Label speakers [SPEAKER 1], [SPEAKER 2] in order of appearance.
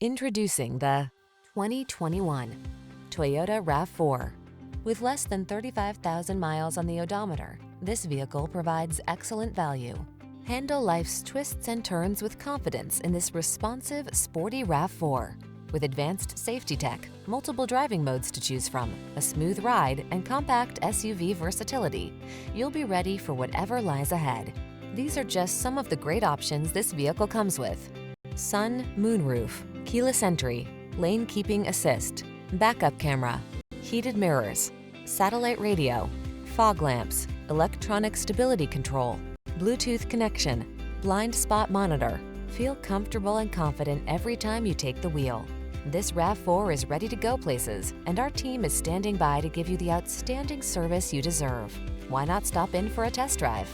[SPEAKER 1] Introducing the 2021 Toyota RAV4. With less than 35,000 miles on the odometer, this vehicle provides excellent value. Handle life's twists and turns with confidence in this responsive, sporty RAV4. With advanced safety tech, multiple driving modes to choose from, a smooth ride, and compact SUV versatility, you'll be ready for whatever lies ahead. These are just some of the great options this vehicle comes with: MOONROOF, keyless entry, lane keeping assist, backup camera, heated mirrors, satellite radio, fog lamps, electronic stability control, Bluetooth connection, blind spot monitor. Feel comfortable and confident every time you take the wheel. This RAV4 is ready to go places, and our team is standing by to give you the outstanding service you deserve. Why not stop in for a test drive?